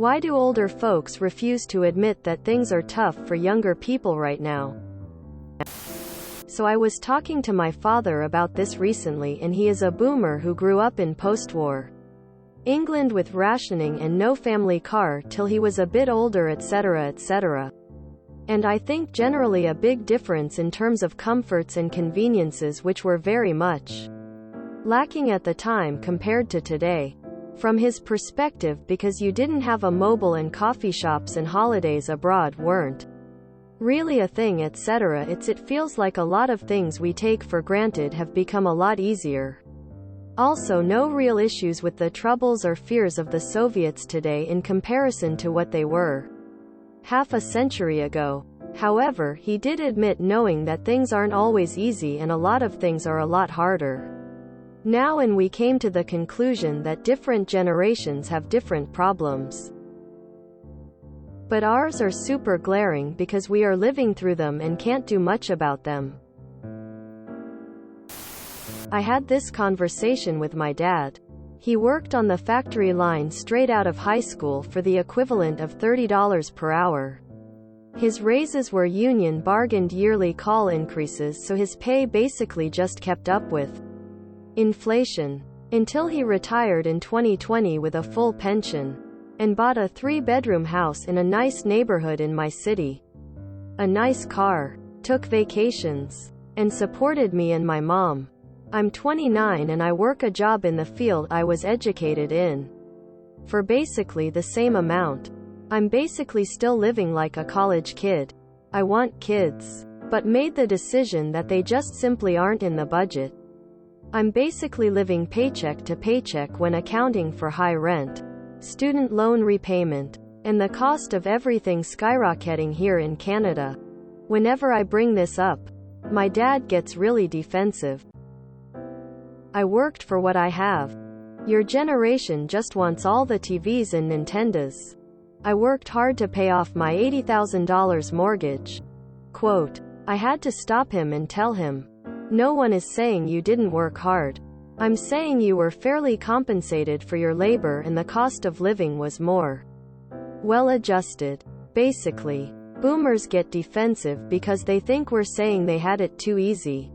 Why do older folks refuse to admit that things are tough for younger people right now? So I was talking to my father about this recently, and he is a boomer who grew up in post-war England with rationing and no family car till he was a bit older, etc., etc. And I think generally a big difference in terms of comforts and conveniences which were very much lacking at the time compared to today. From his perspective, because you didn't have a mobile and coffee shops and holidays abroad weren't really a thing, etc. It feels like a lot of things we take for granted have become a lot easier. Also, no real issues with the troubles or fears of the Soviets today in comparison to what they were half a century ago. However, he did admit knowing that things aren't always easy and a lot of things are a lot harder now, and we came to the conclusion that different generations have different problems. But ours are super glaring because we are living through them and can't do much about them. I had this conversation with my dad. He worked on the factory line straight out of high school for the equivalent of $30 per hour. His raises were union bargained yearly call increases, so his pay basically just kept up with inflation. Until he retired in 2020 with a full pension and bought a 3-bedroom house in a nice neighborhood in my city, a nice car, took vacations, and supported me and my mom. I'm 29 and I work a job in the field I was educated in for basically the same amount. I'm basically still living like a college kid. I want kids, but made the decision that they just simply aren't in the budget. I'm basically living paycheck to paycheck when accounting for high rent, student loan repayment, and the cost of everything skyrocketing here in Canada. Whenever I bring this up, my dad gets really defensive. I worked for what I have. Your generation just wants all the TVs and Nintendos. I worked hard to pay off my $80,000 mortgage. Quote, I had to stop him and tell him, no one is saying you didn't work hard. I'm saying you were fairly compensated for your labor and the cost of living was more well adjusted. Basically, boomers get defensive because they think we're saying they had it too easy.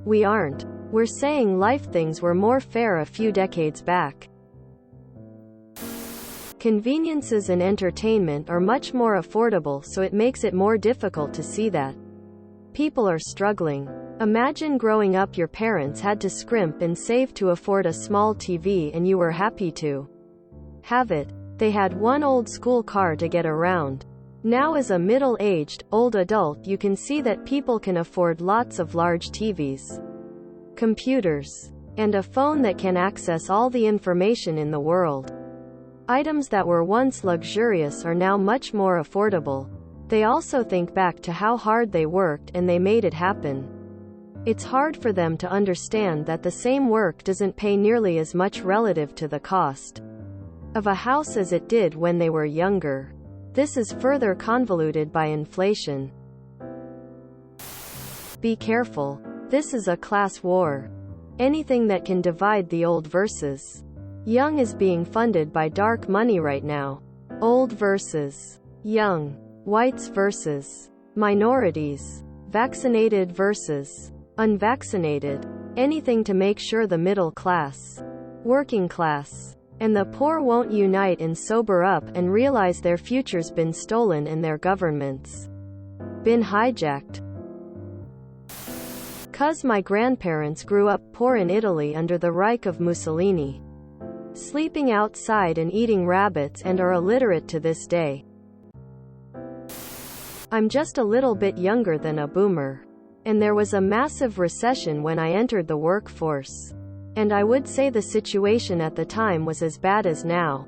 We aren't. We're saying life things were more fair a few decades back. Conveniences and entertainment are much more affordable, so it makes it more difficult to see that people are struggling. Imagine growing up, your parents had to scrimp and save to afford a small TV and you were happy to have it. They had one old school car to get around. Now as a middle-aged, old adult, you can see that people can afford lots of large TVs, computers, and a phone that can access all the information in the world. Items that were once luxurious are now much more affordable. They also think back to how hard they worked and they made it happen. It's hard for them to understand that the same work doesn't pay nearly as much relative to the cost of a house as it did when they were younger. This is further convoluted by inflation. Be careful. This is a class war. Anything that can divide the old versus young is being funded by dark money right now. Old versus young, whites versus minorities, vaccinated versus unvaccinated. Anything to make sure the middle class, working class, and the poor won't unite and sober up and realize their future's been stolen and their government's been hijacked. 'Cause my grandparents grew up poor in Italy under the Reich of Mussolini, sleeping outside and eating rabbits, and are illiterate to this day. I'm just a little bit younger than a boomer. And there was a massive recession when I entered the workforce. And I would say the situation at the time was as bad as now.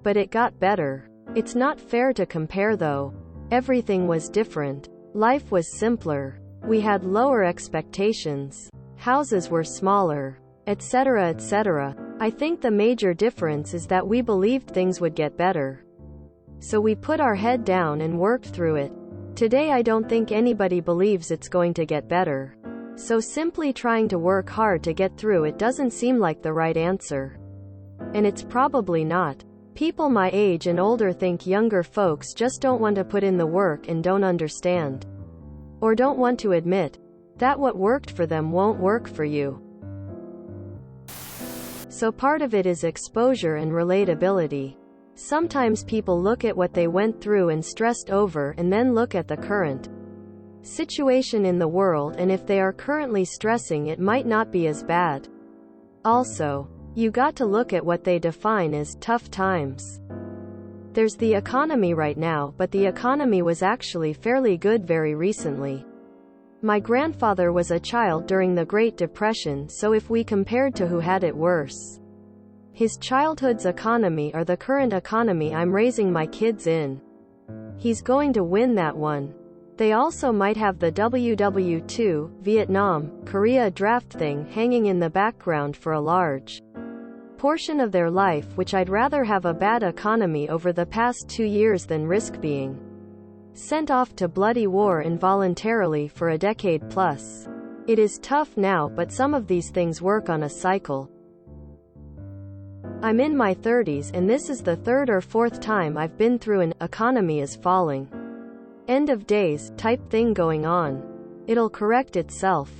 But it got better. It's not fair to compare though. Everything was different. Life was simpler. We had lower expectations. Houses were smaller, etc., etc. I think the major difference is that we believed things would get better. So we put our head down and worked through it. Today I don't think anybody believes it's going to get better. So simply trying to work hard to get through it doesn't seem like the right answer. And it's probably not. People my age and older think younger folks just don't want to put in the work and don't understand. Or don't want to admit that what worked for them won't work for you. So part of it is exposure and relatability. Sometimes people look at what they went through and stressed over and then look at the current situation in the world, and if they are currently stressing, it might not be as bad. Also, you got to look at what they define as tough times. There's the economy right now, but the economy was actually fairly good very recently. My grandfather was a child during the Great Depression, so if we compared to who had it worse, his childhood's economy or the current economy I'm raising my kids in, he's going to win that one. They also might have the WW2, Vietnam, Korea draft thing hanging in the background for a large portion of their life, which I'd rather have a bad economy over the past 2 years than risk being sent off to bloody war involuntarily for a decade plus. It is tough now, but some of these things work on a cycle. I'm in my 30s, and this is the third or fourth time I've been through an economy is falling, end of days type thing going on. It'll correct itself.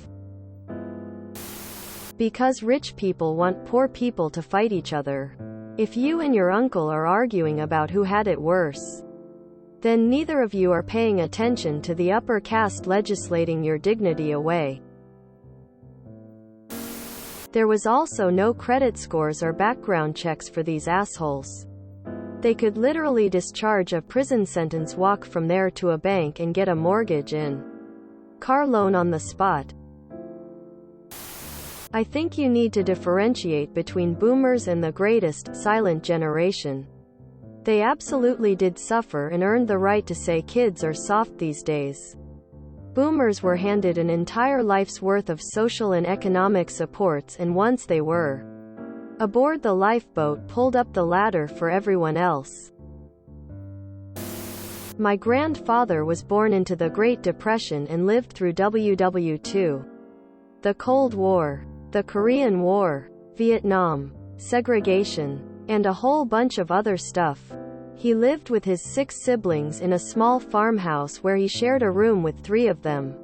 Because rich people want poor people to fight each other. If you and your uncle are arguing about who had it worse, then neither of you are paying attention to the upper caste legislating your dignity away. There was also no credit scores or background checks for these assholes. They could literally discharge a prison sentence, walk from there to a bank and get a mortgage and car loan on the spot. I think you need to differentiate between boomers and the greatest silent generation. They absolutely did suffer and earned the right to say kids are soft these days. Boomers were handed an entire life's worth of social and economic supports, and once they were aboard the lifeboat, pulled up the ladder for everyone else. My grandfather was born into the Great Depression and lived through WW2, the Cold War, the Korean War, Vietnam, segregation, and a whole bunch of other stuff. He lived with his 6 siblings in a small farmhouse where he shared a room with 3 of them.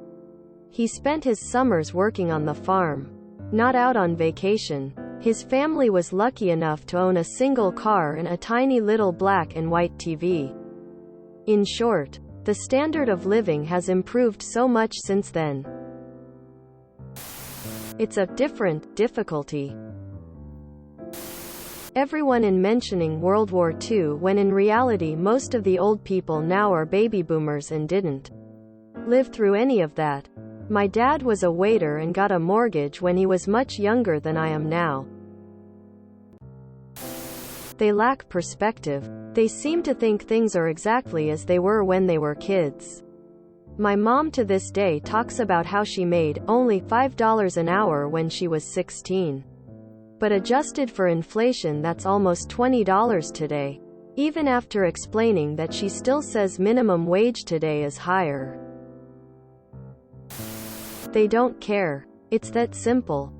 He spent his summers working on the farm, not out on vacation. His family was lucky enough to own a single car and a tiny little black and white TV. In short, the standard of living has improved so much since then. It's a different difficulty. Everyone in mentioning World War II, when in reality most of the old people now are baby boomers and didn't live through any of that. My dad was a waiter and got a mortgage when he was much younger than I am now. They lack perspective. They seem to think things are exactly as they were when they were kids. My mom to this day talks about how she made only $5 an hour when she was 16. But adjusted for inflation, that's almost $20 today. Even after explaining that, she still says minimum wage today is higher. They don't care. It's that simple.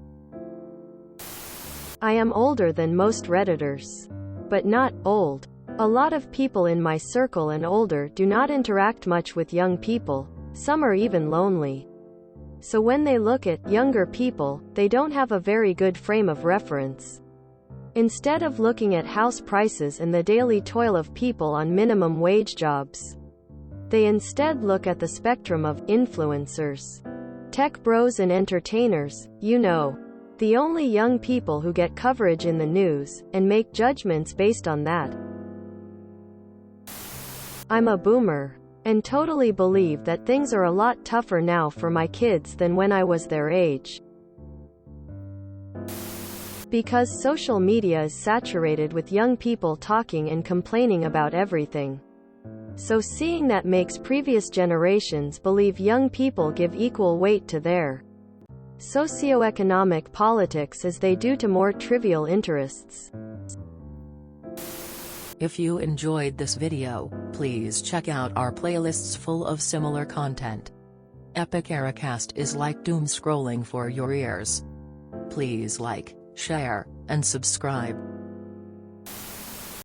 I am older than most Redditors, but not old. A lot of people in my circle and older do not interact much with young people. Some are even lonely. So when they look at younger people, they don't have a very good frame of reference. Instead of looking at house prices and the daily toil of people on minimum wage jobs, they instead look at the spectrum of influencers, tech bros and entertainers, you know, the only young people who get coverage in the news, and make judgments based on that. I'm a boomer, and totally believe that things are a lot tougher now for my kids than when I was their age. Because social media is saturated with young people talking and complaining about everything. So seeing that makes previous generations believe young people give equal weight to their socioeconomic politics as they do to more trivial interests. If you enjoyed this video, please check out our playlists full of similar content. Epic Ericast is like doom scrolling for your ears. Please like, share, and subscribe.